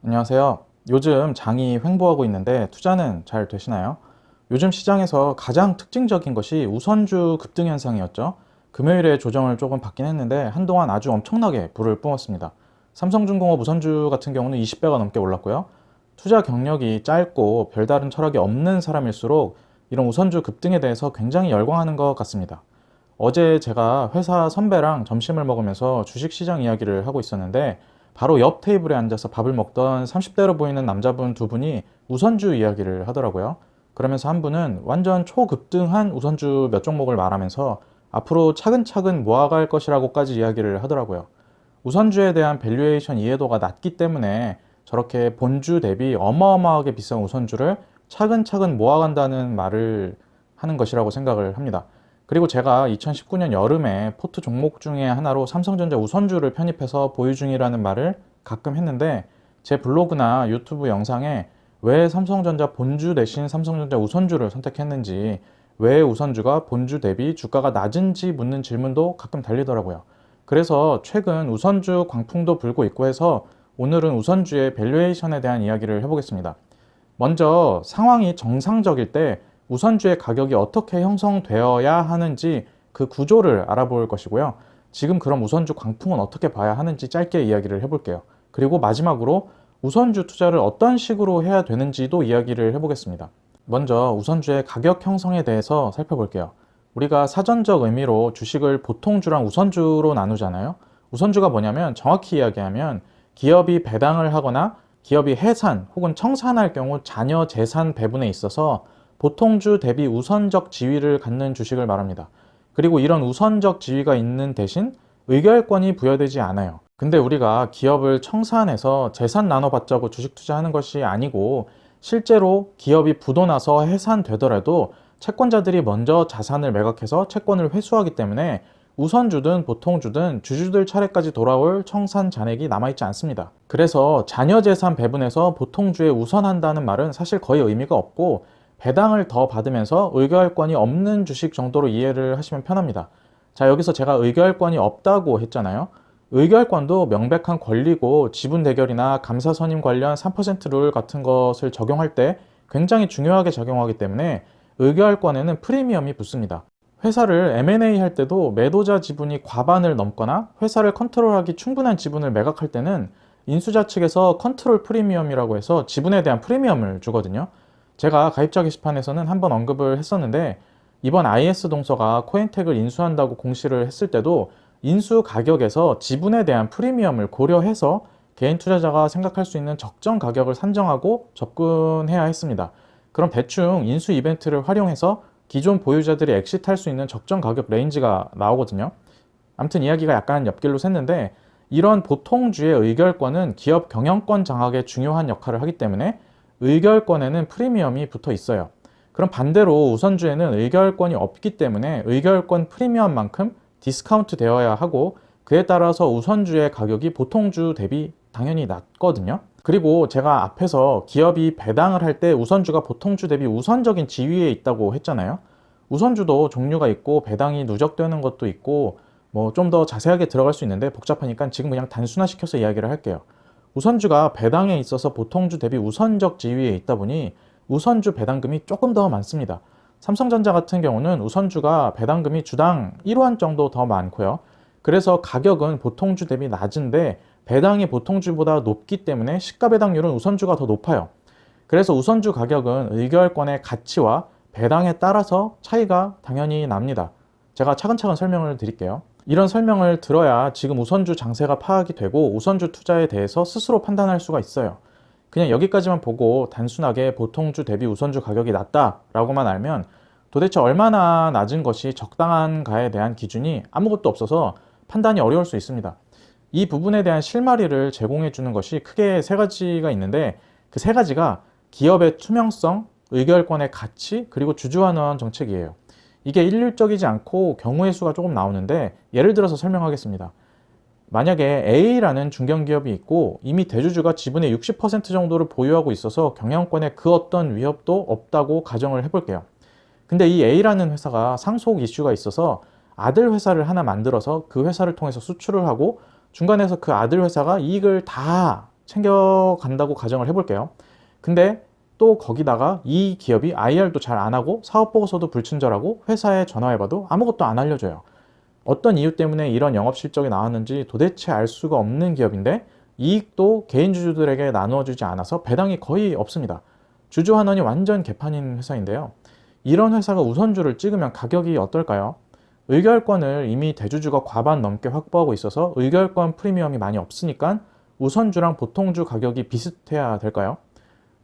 안녕하세요. 요즘 장이 횡보하고 있는데 투자는 잘 되시나요? 요즘 시장에서 가장 특징적인 것이 우선주 급등 현상이었죠. 금요일에 조정을 조금 받긴 했는데 한동안 아주 엄청나게 불을 뿜었습니다. 삼성중공업 우선주 같은 경우는 20배가 넘게 올랐고요. 투자 경력이 짧고 별다른 철학이 없는 사람일수록 이런 우선주 급등에 대해서 굉장히 열광하는 것 같습니다. 어제 제가 회사 선배랑 점심을 먹으면서 주식시장 이야기를 하고 있었는데 바로 옆 테이블에 앉아서 밥을 먹던 30대로 보이는 남자분 두 분이 우선주 이야기를 하더라고요. 그러면서 한 분은 완전 초급등한 우선주 몇 종목을 말하면서 앞으로 차근차근 모아갈 것이라고까지 이야기를 하더라고요. 우선주에 대한 밸류에이션 이해도가 낮기 때문에 저렇게 본주 대비 어마어마하게 비싼 우선주를 차근차근 모아간다는 말을 하는 것이라고 생각을 합니다. 그리고 제가 2019년 여름에 포트 종목 중에 하나로 삼성전자 우선주를 편입해서 보유 중이라는 말을 가끔 했는데 제 블로그나 유튜브 영상에 왜 삼성전자 본주 대신 삼성전자 우선주를 선택했는지, 왜 우선주가 본주 대비 주가가 낮은지 묻는 질문도 가끔 달리더라고요. 그래서 최근 우선주 광풍도 불고 있고 해서 오늘은 우선주의 밸류에이션에 대한 이야기를 해보겠습니다. 먼저 상황이 정상적일 때 우선주의 가격이 어떻게 형성되어야 하는지 그 구조를 알아볼 것이고요. 지금 그럼 우선주 광풍은 어떻게 봐야 하는지 짧게 이야기를 해볼게요. 그리고 마지막으로 우선주 투자를 어떤 식으로 해야 되는지도 이야기를 해보겠습니다. 먼저 우선주의 가격 형성에 대해서 살펴볼게요. 우리가 사전적 의미로 주식을 보통주랑 우선주로 나누잖아요. 우선주가 뭐냐면 정확히 이야기하면 기업이 배당을 하거나 기업이 해산 혹은 청산할 경우 자녀 재산 배분에 있어서 보통주 대비 우선적 지위를 갖는 주식을 말합니다. 그리고 이런 우선적 지위가 있는 대신 의결권이 부여되지 않아요. 근데 우리가 기업을 청산해서 재산 나눠받자고 주식 투자하는 것이 아니고 실제로 기업이 부도나서 해산되더라도 채권자들이 먼저 자산을 매각해서 채권을 회수하기 때문에 우선주든 보통주든 주주들 차례까지 돌아올 청산 잔액이 남아있지 않습니다. 그래서 자녀 재산 배분에서 보통주에 우선한다는 말은 사실 거의 의미가 없고 배당을 더 받으면서 의결권이 없는 주식 정도로 이해를 하시면 편합니다. 자, 여기서 제가 의결권이 없다고 했잖아요. 의결권도 명백한 권리고 지분 대결이나 감사 선임 관련 3% 룰 같은 것을 적용할 때 굉장히 중요하게 작용하기 때문에 의결권에는 프리미엄이 붙습니다. 회사를 M&A 할 때도 매도자 지분이 과반을 넘거나 회사를 컨트롤하기 충분한 지분을 매각할 때는 인수자 측에서 컨트롤 프리미엄이라고 해서 지분에 대한 프리미엄을 주거든요. 제가 가입자 게시판에서는 한번 언급을 했었는데 이번 IS 동서가 코인텍을 인수한다고 공시를 했을 때도 인수 가격에서 지분에 대한 프리미엄을 고려해서 개인 투자자가 생각할 수 있는 적정 가격을 산정하고 접근해야 했습니다. 그럼 대충 인수 이벤트를 활용해서 기존 보유자들이 엑시트할 수 있는 적정 가격 레인지가 나오거든요. 아무튼 이야기가 약간 옆길로 샜는데 이런 보통주의 의결권은 기업 경영권 장악에 중요한 역할을 하기 때문에 의결권에는 프리미엄이 붙어 있어요. 그럼 반대로 우선주에는 의결권이 없기 때문에 의결권 프리미엄만큼 디스카운트 되어야 하고 그에 따라서 우선주의 가격이 보통주 대비 당연히 낮거든요. 그리고 제가 앞에서 기업이 배당을 할 때 우선주가 보통주 대비 우선적인 지위에 있다고 했잖아요. 우선주도 종류가 있고 배당이 누적되는 것도 있고 뭐 좀 더 자세하게 들어갈 수 있는데 복잡하니까 지금 그냥 단순화시켜서 이야기를 할게요. 우선주가 배당에 있어서 보통주 대비 우선적 지위에 있다 보니 우선주 배당금이 조금 더 많습니다. 삼성전자 같은 경우는 우선주가 배당금이 주당 1원 정도 더 많고요. 그래서 가격은 보통주 대비 낮은데 배당이 보통주보다 높기 때문에 시가 배당률은 우선주가 더 높아요. 그래서 우선주 가격은 의결권의 가치와 배당에 따라서 차이가 당연히 납니다. 제가 차근차근 설명을 드릴게요. 이런 설명을 들어야 지금 우선주 장세가 파악이 되고 우선주 투자에 대해서 스스로 판단할 수가 있어요. 그냥 여기까지만 보고 단순하게 보통주 대비 우선주 가격이 낮다라고만 알면 도대체 얼마나 낮은 것이 적당한가에 대한 기준이 아무것도 없어서 판단이 어려울 수 있습니다. 이 부분에 대한 실마리를 제공해 주는 것이 크게 세 가지가 있는데 그 세 가지가 기업의 투명성, 의결권의 가치, 그리고 주주환원 정책이에요. 이게 일률적이지 않고 경우의 수가 조금 나오는데 예를 들어서 설명하겠습니다. 만약에 A라는 중견기업이 있고 이미 대주주가 지분의 60% 정도를 보유하고 있어서 경영권에 그 어떤 위협도 없다고 가정을 해볼게요. 근데 이 A라는 회사가 상속 이슈가 있어서 아들 회사를 하나 만들어서 그 회사를 통해서 수출을 하고 중간에서 그 아들 회사가 이익을 다 챙겨간다고 가정을 해볼게요. 근데 또 거기다가 이 기업이 IR도 잘 안 하고 사업보고서도 불친절하고 회사에 전화해봐도 아무것도 안 알려줘요. 어떤 이유 때문에 이런 영업 실적이 나왔는지 도대체 알 수가 없는 기업인데 이익도 개인 주주들에게 나누어주지 않아서 배당이 거의 없습니다. 주주 환원이 완전 개판인 회사인데요. 이런 회사가 우선주를 찍으면 가격이 어떨까요? 의결권을 이미 대주주가 과반 넘게 확보하고 있어서 의결권 프리미엄이 많이 없으니까 우선주랑 보통주 가격이 비슷해야 될까요?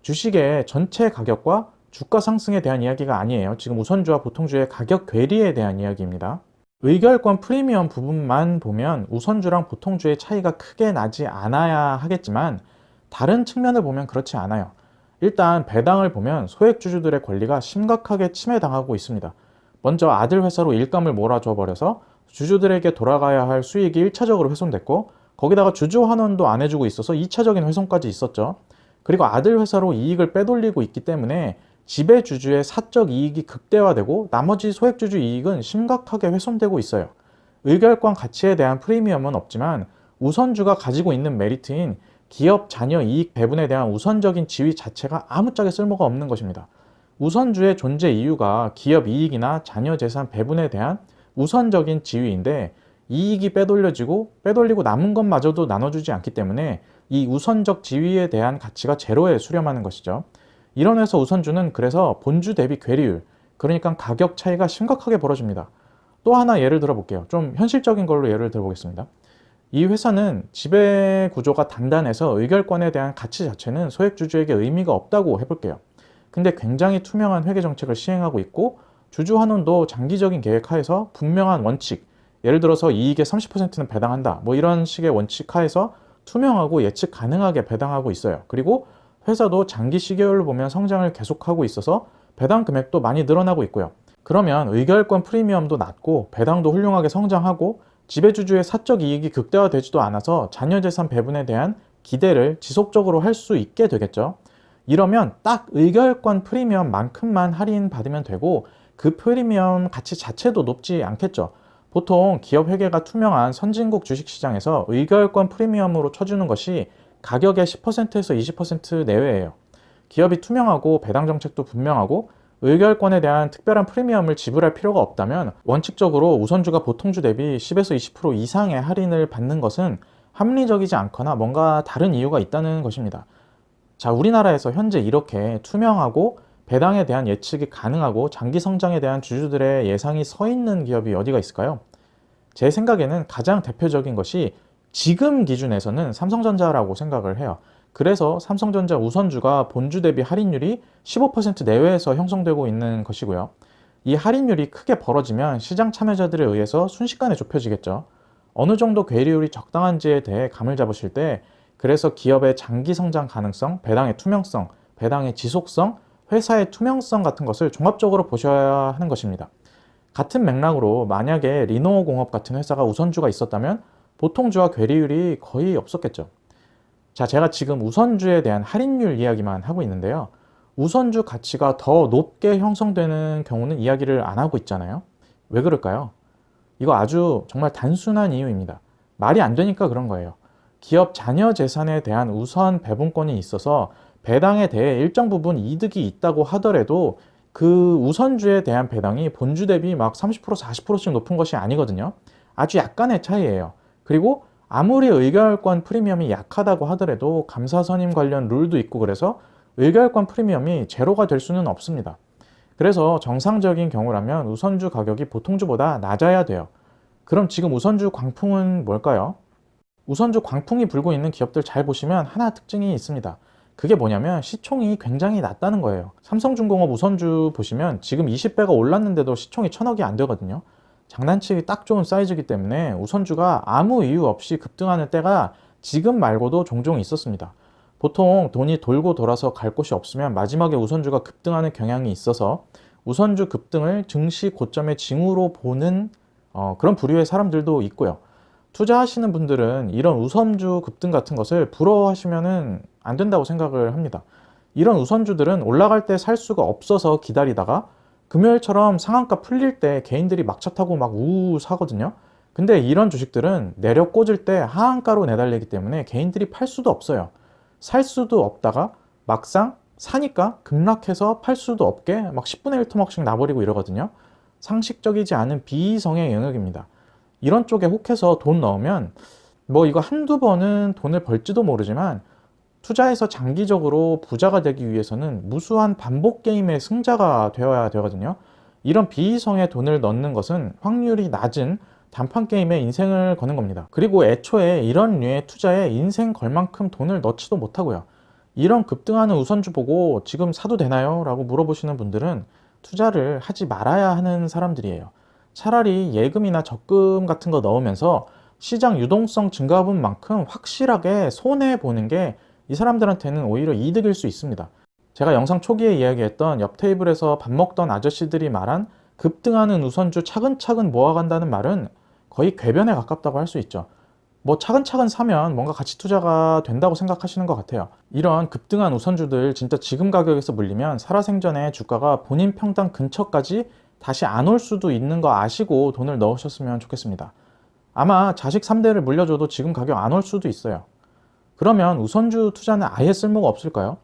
주식의 전체 가격과 주가 상승에 대한 이야기가 아니에요. 지금 우선주와 보통주의 가격 괴리에 대한 이야기입니다. 의결권 프리미엄 부분만 보면 우선주랑 보통주의 차이가 크게 나지 않아야 하겠지만 다른 측면을 보면 그렇지 않아요. 일단 배당을 보면 소액주주들의 권리가 심각하게 침해당하고 있습니다. 먼저 아들 회사로 일감을 몰아줘 버려서 주주들에게 돌아가야 할 수익이 1차적으로 훼손됐고 거기다가 주주 환원도 안 해주고 있어서 2차적인 훼손까지 있었죠. 그리고 아들 회사로 이익을 빼돌리고 있기 때문에 지배주주의 사적 이익이 극대화되고 나머지 소액주주 이익은 심각하게 훼손되고 있어요. 의결권 가치에 대한 프리미엄은 없지만 우선주가 가지고 있는 메리트인 기업 자녀 이익 배분에 대한 우선적인 지위 자체가 아무짝에 쓸모가 없는 것입니다. 우선주의 존재 이유가 기업 이익이나 자녀 재산 배분에 대한 우선적인 지위인데 이익이 빼돌리고 남은 것마저도 나눠주지 않기 때문에 이 우선적 지위에 대한 가치가 제로에 수렴하는 것이죠. 이런 회사 우선주는 그래서 본주 대비 괴리율, 그러니까 가격 차이가 심각하게 벌어집니다. 또 하나 예를 들어 볼게요. 좀 현실적인 걸로 예를 들어 보겠습니다. 이 회사는 지배 구조가 단단해서 의결권에 대한 가치 자체는 소액주주에게 의미가 없다고 해볼게요. 근데 굉장히 투명한 회계 정책을 시행하고 있고 주주 환원도 장기적인 계획 하에서 분명한 원칙, 예를 들어서 이익의 30%는 배당한다, 뭐 이런 식의 원칙 하에서 투명하고 예측 가능하게 배당하고 있어요. 그리고 회사도 장기 시계열로 보면 성장을 계속하고 있어서 배당 금액도 많이 늘어나고 있고요. 그러면 의결권 프리미엄도 낮고 배당도 훌륭하게 성장하고 지배주주의 사적 이익이 극대화되지도 않아서 자녀 재산 배분에 대한 기대를 지속적으로 할 수 있게 되겠죠. 이러면 딱 의결권 프리미엄만큼만 할인받으면 되고 그 프리미엄 가치 자체도 높지 않겠죠. 보통 기업 회계가 투명한 선진국 주식시장에서 의결권 프리미엄으로 쳐주는 것이 가격의 10%에서 20% 내외예요. 기업이 투명하고 배당 정책도 분명하고 의결권에 대한 특별한 프리미엄을 지불할 필요가 없다면 원칙적으로 우선주가 보통주 대비 10에서 20% 이상의 할인을 받는 것은 합리적이지 않거나 뭔가 다른 이유가 있다는 것입니다. 자, 우리나라에서 현재 이렇게 투명하고 배당에 대한 예측이 가능하고 장기 성장에 대한 주주들의 예상이 서 있는 기업이 어디가 있을까요? 제 생각에는 가장 대표적인 것이 지금 기준에서는 삼성전자라고 생각을 해요. 그래서 삼성전자 우선주가 본주 대비 할인율이 15% 내외에서 형성되고 있는 것이고요. 이 할인율이 크게 벌어지면 시장 참여자들에 의해서 순식간에 좁혀지겠죠. 어느 정도 괴리율이 적당한지에 대해 감을 잡으실 때 그래서 기업의 장기 성장 가능성, 배당의 투명성, 배당의 지속성, 회사의 투명성 같은 것을 종합적으로 보셔야 하는 것입니다. 같은 맥락으로 만약에 리노공업 같은 회사가 우선주가 있었다면 보통주와 괴리율이 거의 없었겠죠. 자, 제가 지금 우선주에 대한 할인율 이야기만 하고 있는데요. 우선주 가치가 더 높게 형성되는 경우는 이야기를 안 하고 있잖아요. 왜 그럴까요? 이거 아주 정말 단순한 이유입니다. 말이 안 되니까 그런 거예요. 기업 자녀 재산에 대한 우선 배분권이 있어서 배당에 대해 일정 부분 이득이 있다고 하더라도 그 우선주에 대한 배당이 본주 대비 막 30%, 40%씩 높은 것이 아니거든요. 아주 약간의 차이예요. 그리고 아무리 의결권 프리미엄이 약하다고 하더라도 감사 선임 관련 룰도 있고 그래서 의결권 프리미엄이 제로가 될 수는 없습니다. 그래서 정상적인 경우라면 우선주 가격이 보통주보다 낮아야 돼요. 그럼 지금 우선주 광풍은 뭘까요? 우선주 광풍이 불고 있는 기업들 잘 보시면 하나 특징이 있습니다. 그게 뭐냐면 시총이 굉장히 낮다는 거예요. 삼성중공업 우선주 보시면 지금 20배가 올랐는데도 시총이 1000억이 안 되거든요. 장난치기 딱 좋은 사이즈이기 때문에 우선주가 아무 이유 없이 급등하는 때가 지금 말고도 종종 있었습니다. 보통 돈이 돌고 돌아서 갈 곳이 없으면 마지막에 우선주가 급등하는 경향이 있어서 우선주 급등을 증시 고점의 징후로 보는 그런 부류의 사람들도 있고요. 투자하시는 분들은 이런 우선주 급등 같은 것을 부러워하시면 안 된다고 생각을 합니다. 이런 우선주들은 올라갈 때 살 수가 없어서 기다리다가 금요일처럼 상한가 풀릴 때 개인들이 막차 타고 막 우우 사거든요. 근데 이런 주식들은 내려 꽂을 때 하한가로 내달리기 때문에 개인들이 팔 수도 없어요. 살 수도 없다가 막상 사니까 급락해서 팔 수도 없게 막 10분의 1 토막씩 나버리고 이러거든요. 상식적이지 않은 비이성의 영역입니다. 이런 쪽에 혹해서 돈 넣으면 뭐 이거 한두 번은 돈을 벌지도 모르지만 투자해서 장기적으로 부자가 되기 위해서는 무수한 반복 게임의 승자가 되어야 되거든요. 이런 비이성에 돈을 넣는 것은 확률이 낮은 단판 게임에 인생을 거는 겁니다. 그리고 애초에 이런 류의 투자에 인생 걸 만큼 돈을 넣지도 못하고요. 이런 급등하는 우선주 보고 지금 사도 되나요? 라고 물어보시는 분들은 투자를 하지 말아야 하는 사람들이에요. 차라리 예금이나 적금 같은 거 넣으면서 시장 유동성 증가분 만큼 확실하게 손해보는 게 이 사람들한테는 오히려 이득일 수 있습니다. 제가 영상 초기에 이야기했던 옆 테이블에서 밥 먹던 아저씨들이 말한 급등하는 우선주 차근차근 모아간다는 말은 거의 궤변에 가깝다고 할 수 있죠. 뭐 차근차근 사면 뭔가 가치 투자가 된다고 생각하시는 것 같아요. 이런 급등한 우선주들 진짜 지금 가격에서 물리면 살아생전에 주가가 본인 평당 근처까지 다시 안 올 수도 있는 거 아시고 돈을 넣으셨으면 좋겠습니다. 아마 자식 3대를 물려줘도 지금 가격 안 올 수도 있어요. 그러면 우선주 투자는 아예 쓸모가 없을까요?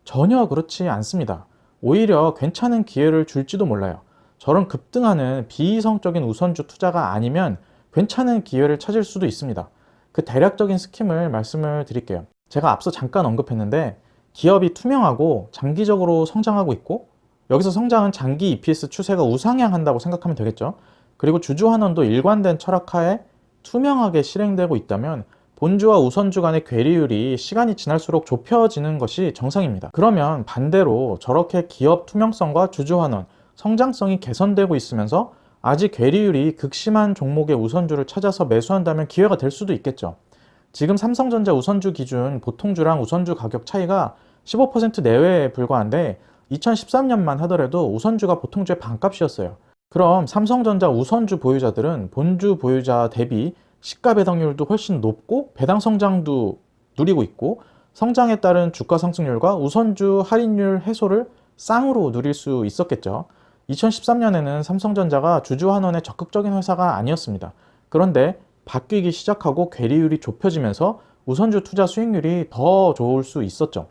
전혀 그렇지 않습니다. 오히려 괜찮은 기회를 줄지도 몰라요. 저런 급등하는 비이성적인 우선주 투자가 아니면 괜찮은 기회를 찾을 수도 있습니다. 그 대략적인 스킴을 말씀을 드릴게요. 제가 앞서 잠깐 언급했는데 기업이 투명하고 장기적으로 성장하고 있고, 여기서 성장은 장기 EPS 추세가 우상향한다고 생각하면 되겠죠. 그리고 주주환원도 일관된 철학하에 투명하게 실행되고 있다면 본주와 우선주 간의 괴리율이 시간이 지날수록 좁혀지는 것이 정상입니다. 그러면 반대로 저렇게 기업 투명성과 주주환원, 성장성이 개선되고 있으면서 아직 괴리율이 극심한 종목의 우선주를 찾아서 매수한다면 기회가 될 수도 있겠죠. 지금 삼성전자 우선주 기준 보통주랑 우선주 가격 차이가 15% 내외에 불과한데 2013년만 하더라도 우선주가 보통주의 반값이었어요. 그럼 삼성전자 우선주 보유자들은 본주 보유자 대비 시가 배당률도 훨씬 높고 배당 성장도 누리고 있고, 성장에 따른 주가 상승률과 우선주 할인율 해소를 쌍으로 누릴 수 있었겠죠. 2013년에는 삼성전자가 주주환원의 적극적인 회사가 아니었습니다. 그런데 바뀌기 시작하고 괴리율이 좁혀지면서 우선주 투자 수익률이 더 좋을 수 있었죠.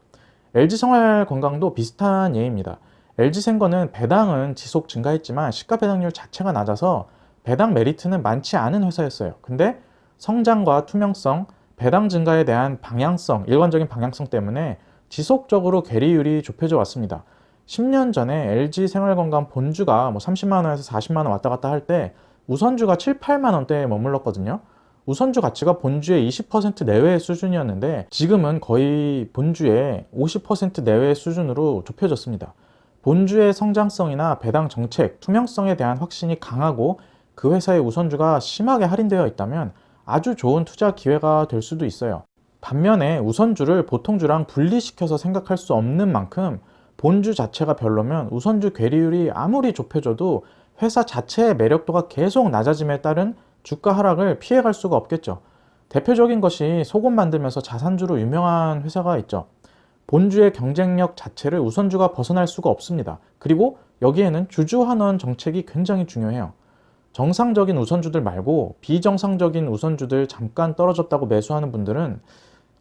LG생활건강도 비슷한 예입니다. LG생건은 배당은 지속 증가했지만 시가 배당률 자체가 낮아서 배당 메리트는 많지 않은 회사였어요. 근데 성장과 투명성, 배당 증가에 대한 방향성, 일관적인 방향성 때문에 지속적으로 괴리율이 좁혀져 왔습니다. 10년 전에 LG생활건강 본주가 뭐 30만 원에서 40만 원 왔다 갔다 할 때 우선주가 7, 8만 원대에 머물렀거든요. 우선주 가치가 본주의 20% 내외의 수준이었는데 지금은 거의 본주의 50% 내외의 수준으로 좁혀졌습니다. 본주의 성장성이나 배당 정책, 투명성에 대한 확신이 강하고 그 회사의 우선주가 심하게 할인되어 있다면 아주 좋은 투자 기회가 될 수도 있어요. 반면에 우선주를 보통주랑 분리시켜서 생각할 수 없는 만큼 본주 자체가 별로면 우선주 괴리율이 아무리 좁혀져도 회사 자체의 매력도가 계속 낮아짐에 따른 주가 하락을 피해갈 수가 없겠죠. 대표적인 것이 속옷 만들면서 자산주로 유명한 회사가 있죠. 본주의 경쟁력 자체를 우선주가 벗어날 수가 없습니다. 그리고 여기에는 주주환원 정책이 굉장히 중요해요. 정상적인 우선주들 말고 비정상적인 우선주들 잠깐 떨어졌다고 매수하는 분들은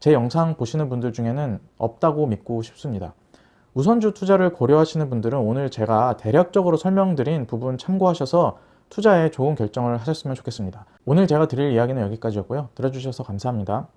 제 영상 보시는 분들 중에는 없다고 믿고 싶습니다. 우선주 투자를 고려하시는 분들은 오늘 제가 대략적으로 설명드린 부분 참고하셔서 투자에 좋은 결정을 하셨으면 좋겠습니다. 오늘 제가 드릴 이야기는 여기까지였고요. 들어주셔서 감사합니다.